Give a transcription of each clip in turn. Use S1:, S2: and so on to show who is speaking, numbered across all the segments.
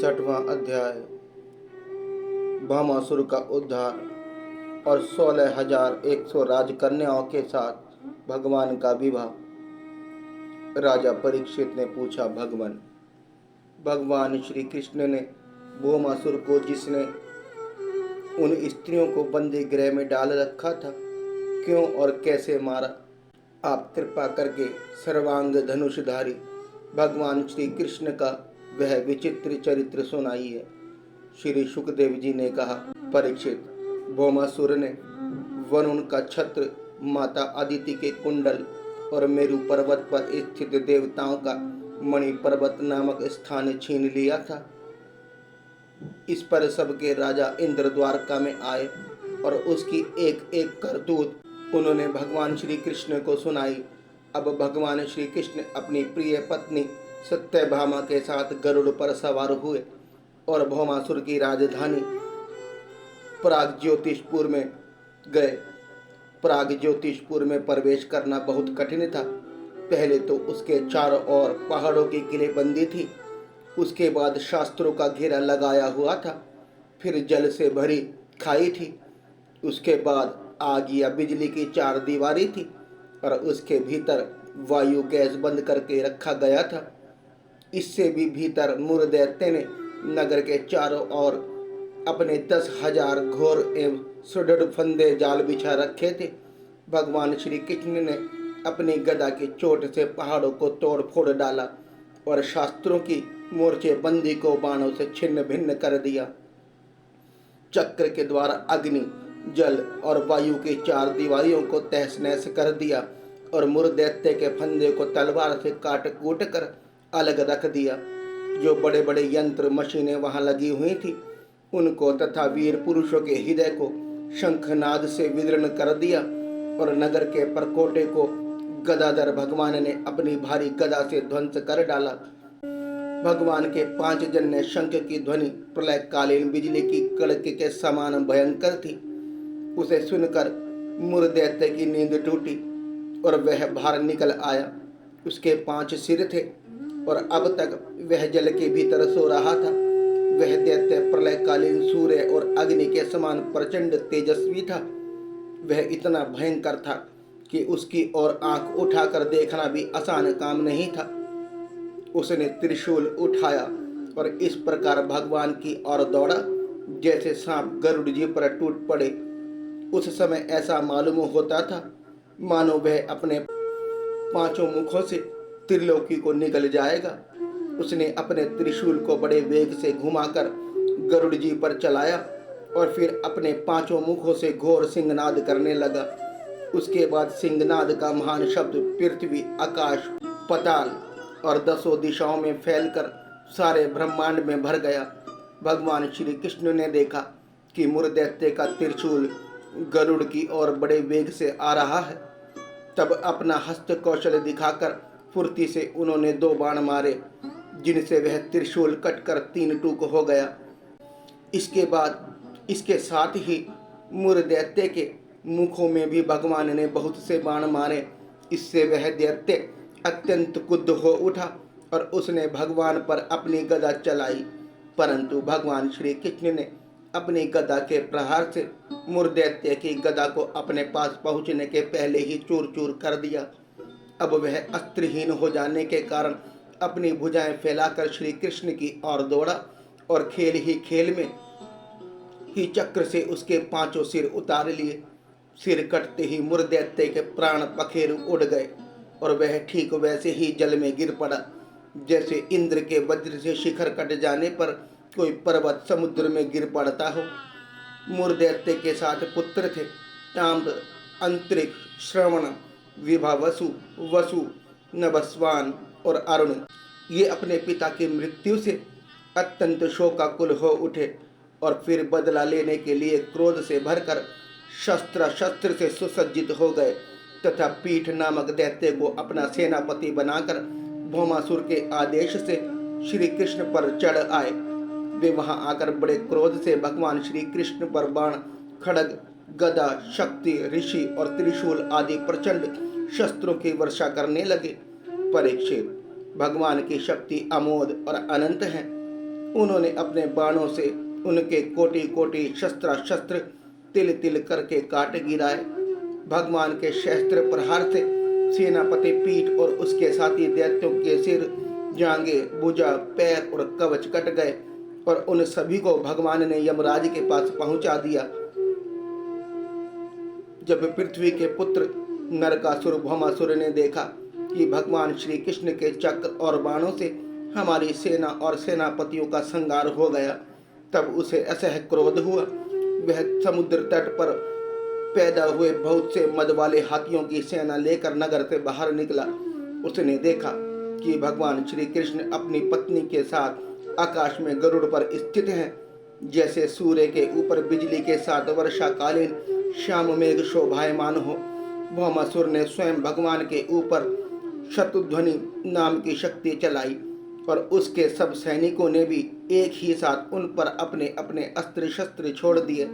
S1: 61वां अध्याय। भामासुर का उद्धार और 16,100 राजकन्याओं के साथ भगवान का विवाह। राजा परीक्षित ने पूछा, भगवान श्री कृष्ण ने भौमासुर को, जिसने उन स्त्रियों को बंदी गृह में डाल रखा था, क्यों और कैसे मारा? आप कृपा करके सर्वांग धनुषधारी भगवान श्री कृष्ण का वह विचित्र चरित्र सुनाइए। श्री सुखदेव जी ने कहा, परीक्षित, भौमासुर ने वरुण का छत्र, माता अदिति के कुंडल और मेरु पर्वत पर स्थित देवताओं का मणि पर्वत नामक स्थान छीन लिया था। इस पर सबके राजा इंद्र द्वारका में आए और उसकी एक एक करतूत उन्होंने भगवान श्री कृष्ण को सुनाई। अब भगवान श्री कृष्ण अपनी प्रिय पत्नी सत्यभामा के साथ गरुड़ पर सवार हुए और भौमासुर की राजधानी प्रागज्योतिषपुर में गए। प्रागज्योतिषपुर में प्रवेश करना बहुत कठिन था। पहले तो उसके चारों ओर पहाड़ों की किलेबंदी थी, उसके बाद शास्त्रों का घेरा लगाया हुआ था, फिर जल से भरी खाई थी, उसके बाद आग या बिजली की चार दीवारी थी और उसके भीतर वायु गैस बंद करके रखा गया था। इससे भी भीतर मुरदैत्य ने नगर के चारों ओर अपने 10,000 घोर एवं सुदृढ़ फंदे जाल बिछा रखे थे। भगवान श्री कृष्ण ने अपनी गदा की चोट से पहाड़ों को तोड़ फोड़ डाला और शास्त्रों की मोर्चे बंदी को बाणों से छिन्न भिन्न कर दिया। चक्र के द्वारा अग्नि, जल और वायु की चार दीवारियों को तहस नहस कर दिया और मुरदैत्य के फंदे को तलवार से काट कूट कर अलग रख दिया। जो बड़े बड़े यंत्र मशीनें वहां लगी हुई थी, उनको तथा वीर पुरुषों के हृदय को शंखनाद से विदीर्ण कर दिया और नगर के परकोटे को गदाधर भगवान ने अपनी भारी गदा से ध्वंस कर डाला। भगवान के 5 जन्य शंख की ध्वनि प्रलयकालीन बिजली की कड़क के समान भयंकर थी। उसे सुनकर मुरदैत्य की नींद टूटी और वह बाहर निकल आया। उसके 5 सिर थे और अब तक वह जल के भीतर सो रहा था। वह दैत्य प्रलयकालीन सूर्य और अग्नि के समान प्रचंड तेजस्वी था। वह इतना भयंकर था कि उसकी ओर आंख उठाकर देखना भी आसान काम नहीं था। उसने त्रिशूल उठाया और इस प्रकार भगवान की ओर दौड़ा जैसे सांप गरुड़ जी पर टूट पड़े। उस समय ऐसा मालूम होता था मानो वह अपने 5 मुखों से त्रिलोकी को निगल जाएगा। उसने अपने त्रिशूल को बड़े वेग से घुमाकर गरुड़ जी पर चलाया और फिर अपने 5 मुखों से घोर सिंहनाद करने लगा। उसके बाद सिंहनाद का महान शब्द पृथ्वी, आकाश, पाताल और 10 दिशाओं में फैलकर सारे ब्रह्मांड में भर गया। भगवान श्री कृष्ण ने देखा कि मुरदैत्य का त्रिशूल गरुड़ की ओर बड़े वेग से आ रहा है। तब अपना हस्त कौशल दिखाकर फुर्ती से उन्होंने 2 बाण मारे, जिनसे वह त्रिशूल कटकर 3 टुक हो गया। इसके बाद इसके साथ ही मुरदैत्य के मुखों में भी भगवान ने बहुत से बाण मारे। इससे वह दैत्य अत्यंत क्रुद्ध हो उठा और उसने भगवान पर अपनी गदा चलाई, परंतु भगवान श्री कृष्ण ने अपनी गदा के प्रहार से मुरदैत्य की गदा को अपने पास पहुंचने के पहले ही चूर चूर कर दिया। अब वह अस्त्रहीन हो जाने के कारण अपनी भुजाएं फैलाकर श्री कृष्ण की ओर दौड़ा और खेल ही खेल में ही चक्र से उसके 5 सिर उतार लिए। सिर कटते ही मुरदैत्य के प्राण पखेरु उड़ गए और वह ठीक वैसे ही जल में गिर पड़ा जैसे इंद्र के वज्र से शिखर कट जाने पर कोई पर्वत समुद्र में गिर पड़ता हो। मुरदैत्य के साथ पुत्र थे, ताम्र, अंतरिक्ष, श्रवण, विभा, वसु, नभस्वान और अरुण। ये अपने पिता की मृत्यु से अत्यंत शोकाकुल हो उठे और फिर बदला लेने के लिए क्रोध से भरकर शस्त्र से सुसज्जित हो गए तथा पीठ नामक दैत्य को अपना सेनापति बनाकर भौमासुर के आदेश से श्री कृष्ण पर चढ़ आए। वे वहां आकर बड़े क्रोध से भगवान श्री कृष्ण पर बाण, खड्ग, गदा, शक्ति, ऋषि और त्रिशूल आदि प्रचंड शस्त्रों की वर्षा करने लगे। परीक्षित, भगवान की शक्ति अमोद और अनंत है। उन्होंने अपने बाणों से उनके कोटि कोटि शस्त्र शस्त्र तिल तिल करके काट गिराए। भगवान के शस्त्र प्रहार से सेनापति पीठ और उसके साथी दैत्यों के सिर, जांघें, भुजा, पैर और कवच कट गए और उन सभी को भगवान ने यमराज के पास पहुंचा दिया। जब पृथ्वी के पुत्र नरकासुर भौमासुर ने देखा कि भगवान श्री कृष्ण के चक्र और बाणों से हमारी सेना और सेनापतियों का संहार हो गया, तब उसे असह्य क्रोध हुआ। वह समुद्र तट पर पैदा हुए बहुत से मद वाले हाथियों की सेना लेकर नगर से बाहर निकला। उसने देखा कि भगवान श्री कृष्ण अपनी पत्नी के साथ आकाश में गरुड़ पर स्थित हैं, जैसे सूर्य के ऊपर बिजली के साथ वर्षाकालीन श्याम मेघ शोभायमान हो। भौमासुर ने स्वयं भगवान के ऊपर शतध्वनि नाम की शक्ति चलाई और उसके सब सैनिकों ने भी एक ही साथ उन पर अपने अपने अस्त्र शस्त्र छोड़ दिए।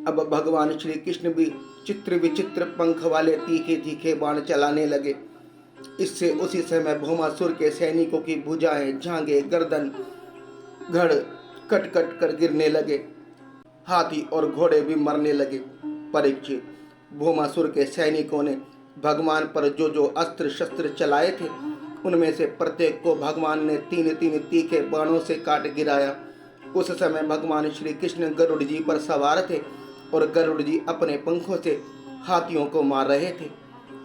S1: अब भगवान श्री कृष्ण भी चित्र विचित्र पंख वाले तीखे तीखे बाण चलाने लगे। इससे उसी समय भौमासुर के सैनिकों की भुजाएं, जांघें, गर्दन, धड़ कट कट कर गिरने लगे। हाथी और घोड़े भी मरने लगे। परीक्षित, भौमासुर के सैनिकों ने भगवान पर जो जो अस्त्र शस्त्र चलाए थे, उनमें से प्रत्येक को भगवान ने तीन तीन तीखे बाणों से काट गिराया। उस समय भगवान श्री कृष्ण गरुड़ जी पर सवार थे और गरुड़ जी अपने पंखों से हाथियों को मार रहे थे।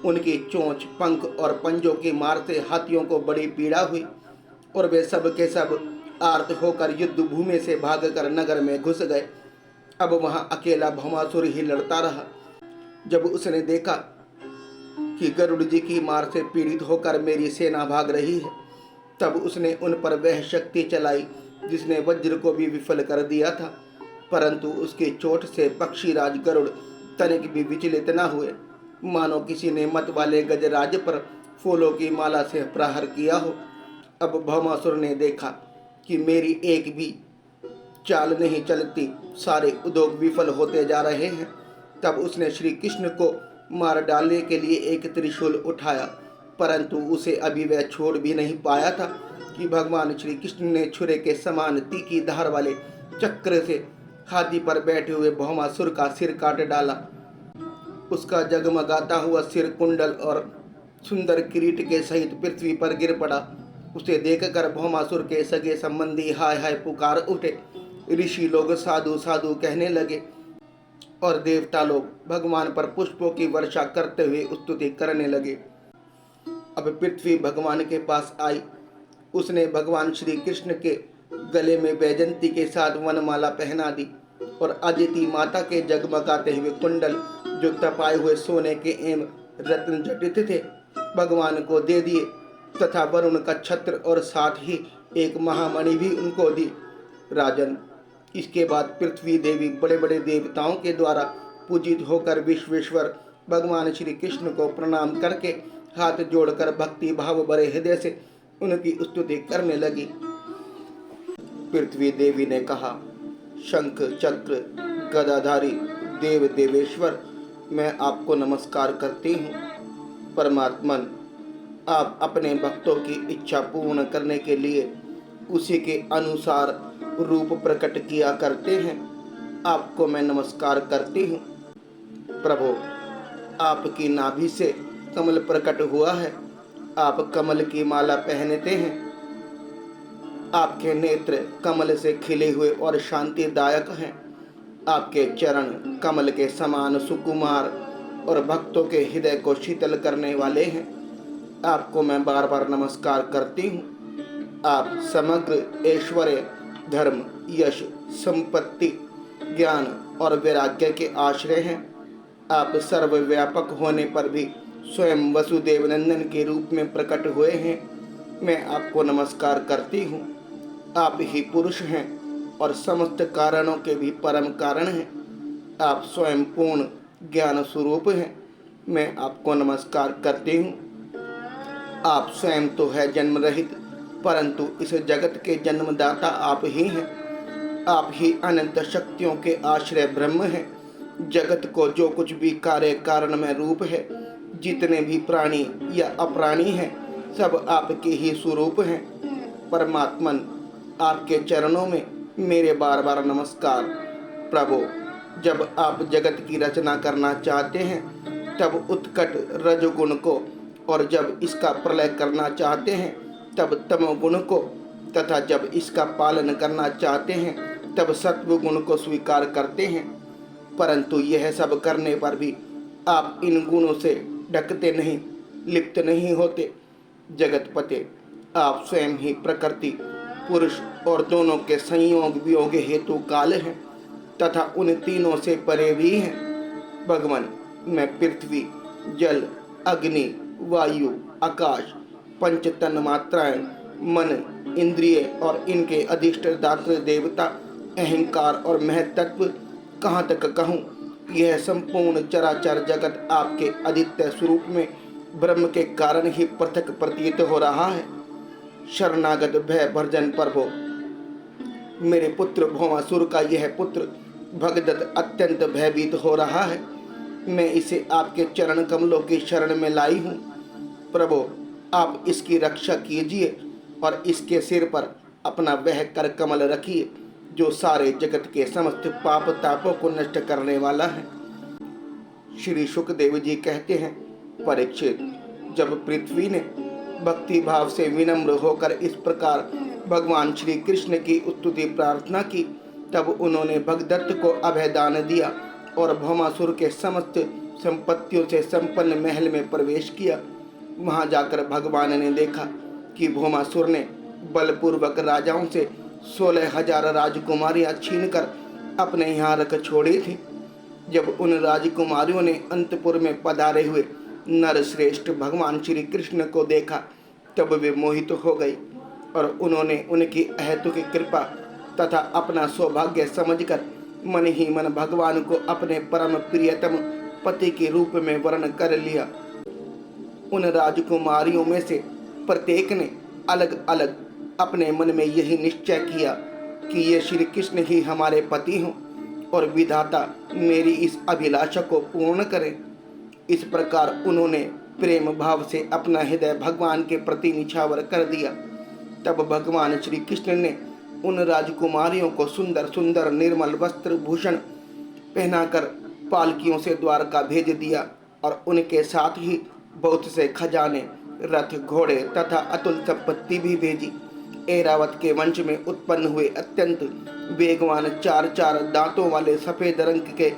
S1: उनकी चोंच, पंख और पंजों की मार से हाथियों को बड़ी पीड़ा हुई और वे सब के सब आर्त होकर युद्ध भूमि से भागकर नगर में घुस गए। अब वहां अकेला भौमासुर ही लड़ता रहा। जब उसने देखा कि गरुड़ जी की मार से पीड़ित होकर मेरी सेना भाग रही है, तब उसने उन पर वह शक्ति चलाई जिसने वज्र को भी विफल कर दिया था, परंतु उसकी चोट से पक्षीराज गरुड़ तनिक भी विचलित न हुए, मानो किसी ने मत वाले गजराज पर फूलों की माला से प्रहार किया हो। अब भौमासुर ने देखा कि मेरी एक भी चाल नहीं चलती, सारे उद्योग विफल होते जा रहे हैं। तब उसने श्री कृष्ण को मार डालने के लिए एक त्रिशूल उठाया, परंतु उसे अभी वह छोड़ भी नहीं पाया था कि भगवान श्री कृष्ण ने छुरे के समान तीखी धार वाले चक्र से हाथी पर बैठे हुए भौमासुर का सिर काट डाला। उसका जगमगाता हुआ सिर कुंडल और सुंदर किरीट के सहित पृथ्वी पर गिर पड़ा। उसे देखकर भौमासुर के सगे संबंधी हाय हाय पुकार उठे। ऋषि लोग साधु साधु कहने लगे और देवता लोग भगवान पर पुष्पों की वर्षा करते हुए स्तुति करने लगे। अब पृथ्वी भगवान के पास आई। उसने भगवान श्री कृष्ण के गले में वैजंती के साथ वनमाला पहना दी और अदिति माता के जगमगाते हुए कुंडल, जो तपाए हुए सोने के एवं रत्न जटित थे, भगवान को दे दिए तथा वरुण का छत्र और साथ ही एक महामणि भी उनको दी। राजन, इसके बाद पृथ्वी देवी बड़े बड़े देवताओं के द्वारा पूजित होकर विश्वेश्वर भगवान श्री कृष्ण को प्रणाम करके हाथ जोड़कर भक्ति भाव भरे हृदय से उनकी स्तुति करने लगी। पृथ्वी देवी ने कहा, शंख चक्र गदाधारी देव देवेश्वर, मैं आपको नमस्कार करती हूँ। परमात्मन, आप अपने भक्तों की इच्छा पूर्ण करने के लिए उसी के अनुसार रूप प्रकट किया करते हैं। आपको मैं नमस्कार करती हूँ। प्रभु, आपकी नाभि से कमल प्रकट हुआ है। आप कमल की माला पहनते हैं। आपके नेत्र कमल से खिले हुए और शांतिदायक हैं। आपके चरण कमल के समान सुकुमार और भक्तों के हृदय को शीतल करने वाले हैं। आपको मैं बार बार नमस्कार करती हूँ। आप समग्र ऐश्वर्य, धर्म, यश, संपत्ति, ज्ञान और वैराग्य के आश्रय हैं। आप सर्वव्यापक होने पर भी स्वयं वसुदेव नंदन के रूप में प्रकट हुए हैं। मैं आपको नमस्कार करती हूँ। आप ही पुरुष हैं और समस्त कारणों के भी परम कारण हैं। आप स्वयं पूर्ण ज्ञान स्वरूप हैं। मैं आपको नमस्कार करती हूँ। आप स्वयं तो है जन्म रहित, परंतु इस जगत के जन्मदाता आप ही हैं। आप ही अनंत शक्तियों के आश्रय ब्रह्म हैं। जगत को जो कुछ भी कार्य कारण में रूप है, जितने भी प्राणी या अप्राणी हैं, सब आपके ही स्वरूप हैं। परमात्मन, आपके चरणों में मेरे बार बार नमस्कार। प्रभु, जब आप जगत की रचना करना चाहते हैं तब उत्कट रजोगुण को, और जब इसका प्रलय करना चाहते हैं तब तमोगुण को, तथा जब इसका पालन करना चाहते हैं तब सत्वगुण को स्वीकार करते हैं। परंतु यह सब करने पर भी आप इन गुणों से ढकते नहीं, लिप्त नहीं होते। जगतपते, आप स्वयं ही प्रकृति, पुरुष और दोनों के संयोग वियोग हेतु काल हैं तथा उन तीनों से परे भी हैं। भगवान, मैं पृथ्वी, जल, अग्नि, वायु, आकाश, पंच तन मात्राएं, मन, इंद्रिय और इनके अधिष्ठात्री देवता, अहंकार और महत्त्व, कहाँ तक कहूँ, यह संपूर्ण चराचर जगत आपके अद्वितीय स्वरूप में ब्रह्म के कारण ही पृथक प्रतीत हो रहा है। शरणागत भय भर्जन प्रभो, मेरे पुत्र भौमासुर का यह पुत्र भगदत्त अत्यंत भयभीत हो रहा है। मैं इसे आपके चरण कमलों की शरण में लाई हूँ। प्रभु, आप इसकी रक्षा कीजिए और इसके सिर पर अपना वह कर कमल रखिए जो सारे जगत के समस्त पाप तापों को नष्ट करने वाला है। श्री सुखदेव जी कहते हैं, परीक्षित, जब पृथ्वी ने भक्ति भाव से विनम्र होकर इस प्रकार भगवान श्री कृष्ण की स्तुति प्रार्थना की, तब उन्होंने भगदत्त को अभयदान दिया और भौमासुर के समस्त संपत्तियों से संपन्न महल में प्रवेश किया। वहां जाकर भगवान ने देखा कि भौमासुर ने बलपूर्वक राजाओं से 16,000 राजकुमारियां छीनकर अपने यहाँ रख छोड़ी थी। जब उन राजकुमारियों ने अंतपुर में पधारे हुए नर श्रेष्ठ भगवान श्री कृष्ण को देखा, तब वे मोहित हो गई और उन्होंने उनकी अहेतुकी कृपा तथा अपना सौभाग्य समझकर मन ही मन भगवान को अपने परम प्रियतम पति के रूप में वर्ण कर लिया। उन राजकुमारियों में से प्रत्येक ने अलग अलग अपने मन में यही निश्चय किया कि ये श्री कृष्ण ही हमारे पति हों और विधाता मेरी इस अभिलाषा को पूर्ण करें। इस प्रकार उन्होंने प्रेम भाव से अपना हृदय भगवान के प्रति निछावर कर दिया। तब भगवान श्री कृष्ण ने उन राजकुमारियों को सुंदर सुंदर निर्मल वस्त्र भूषण पहनाकर पालकियों से द्वारका भेज दिया और उनके साथ ही बहुत से खजाने, रथ, घोड़े तथा अतुल संपत्ति भी भेजी। ऐरावत के वंश में उत्पन्न हुए अत्यंत वेगवान 4-4 दांतों वाले सफेद रंग के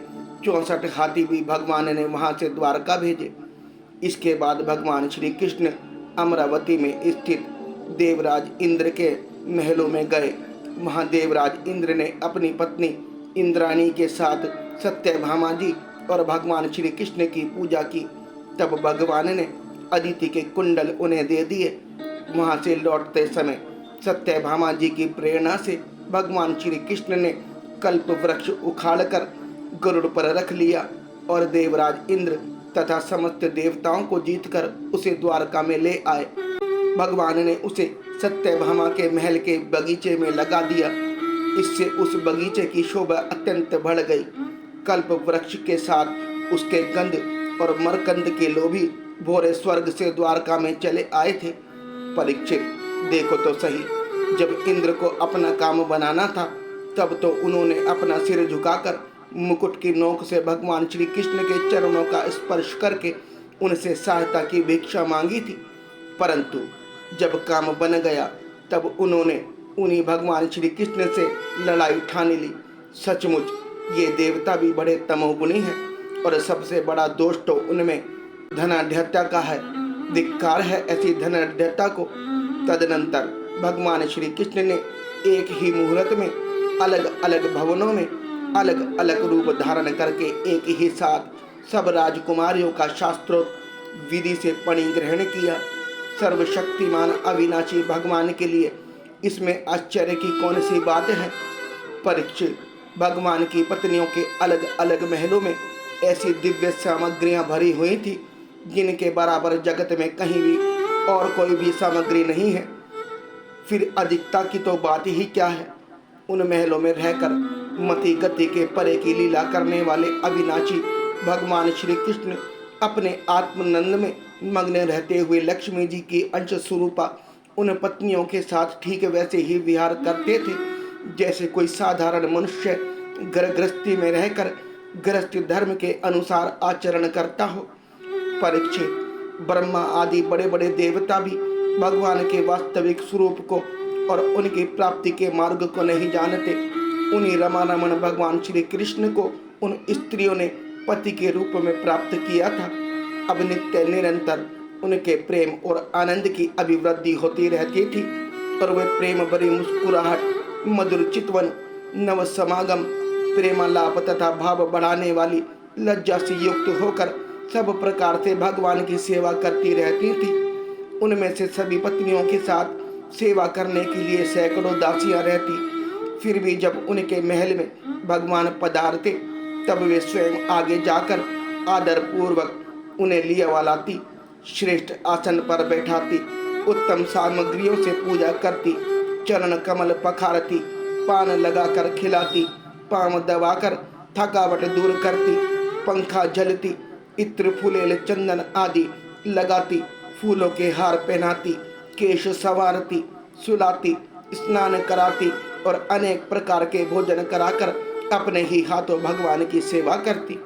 S1: 64 हाथी भी भगवान ने वहां से द्वारका भेजे। इसके बाद भगवान श्री कृष्ण अमरावती में स्थित देवराज इंद्र के महलों में गए। वहां देवराज इंद्र ने अपनी पत्नी इंद्राणी के साथ सत्यभामा जी और भगवान श्री कृष्ण की पूजा की। तब भगवान ने अदिति के कुंडल उन्हें दे दिए। वहां से लौटते समय सत्यभामा जी की प्रेरणा से भगवान श्री कृष्ण ने कल्प वृक्ष उखाड़कर गरुड़ पर रख लिया और देवराज इंद्र तथा समस्त देवताओं को जीतकर उसे द्वारका में ले आए। भगवान ने उसे सत्यभामा के महल के बगीचे में लगा दिया। इससे उस बगीचे की शोभा अत्यंत बढ़ गई। कल्प वृक्ष के साथ उसके गंध और मरकंद के लोभी भोरे स्वर्ग से द्वारका में चले आए थे। परीक्षित, देखो तो सही, जब इंद्र को अपना काम बनाना था तब तो उन्होंने अपना सिर झुकाकर मुकुट की नोक से भगवान श्री कृष्ण के चरणों का स्पर्श करके उनसे सहायता की भिक्षा मांगी थी। परंतु जब काम बन गया तब उन्होंने उन्हीं भगवान श्री कृष्ण से लड़ाई ठान ली। सचमुच ये देवता भी बड़े तमोगुणी हैं और सबसे बड़ा दोष तो उनमें धनाढ्यता का है। धिक्कार है ऐसी धनाढ्यता को। तदनंतर भगवान श्री कृष्ण ने एक ही मुहूर्त में अलग अलग भवनों में अलग अलग रूप धारण करके एक ही साथ सब राजकुमारियों का शास्त्रोक्त विधि से परिग्रहण किया। सर्वशक्तिमान अविनाशी भगवान के लिए इसमें आश्चर्य की कौन सी बात है। परीक्षित, भगवान की पत्नियों के अलग अलग महलों में ऐसी दिव्य सामग्रियां भरी हुई थी जिनके बराबर जगत में कहीं भी और कोई भी सामग्री नहीं है। फिर अधिकता की तो बात ही क्या है। उन महलों में रहकर मति गति के परे की लीला करने वाले अविनाशी भगवान श्री कृष्ण अपने आत्मनंद में मग्न रहते हुए लक्ष्मी जी की अंश स्वरूपा उन पत्नियों के साथ ठीक वैसे ही विहार करते थे जैसे कोई साधारण मनुष्य घर गृहस्थी में रहकर गृहस्थ धर्म के अनुसार आचरण करता हो। परीक्षित, ब्रह्मा आदि बड़े बड़े देवता भी भगवान के वास्तविक स्वरूप को और उनकी प्राप्ति के मार्ग को नहीं जानते। उन्हीं रमारमण भगवान श्री कृष्ण को उन स्त्रियों ने पति के रूप में प्राप्त किया था। अब नित्य निरंतर उनके प्रेम और आनंद की अभिवृद्धि होती रहती थी और वे प्रेम भरी मुस्कुराहट, मधुर चितवन, नव समागम, प्रेमालाप तथा भाव बढ़ाने वाली लज्जा से युक्त होकर सब प्रकार से भगवान की सेवा करती रहती थी। उनमें से सभी पत्नियों के साथ सेवा करने के लिए सैकड़ों दासियां रहती। फिर भी जब उनके महल में भगवान पधारते तब वे स्वयं आगे जाकर आदर पूर्वक उन्हें लिया लाती, श्रेष्ठ आसन पर बैठाती, उत्तम सामग्रियों से पूजा करती, चरण कमल पखारती, पान लगाकर खिलाती, पांव दबाकर थकावट दूर करती, पंखा झलती, इत्र फूलेल चंदन आदि लगाती, फूलों के हार पहनाती, केश संवारती, सुलाती, स्नान कराती और अनेक प्रकार के भोजन कराकर अपने ही हाथों भगवान की सेवा करती।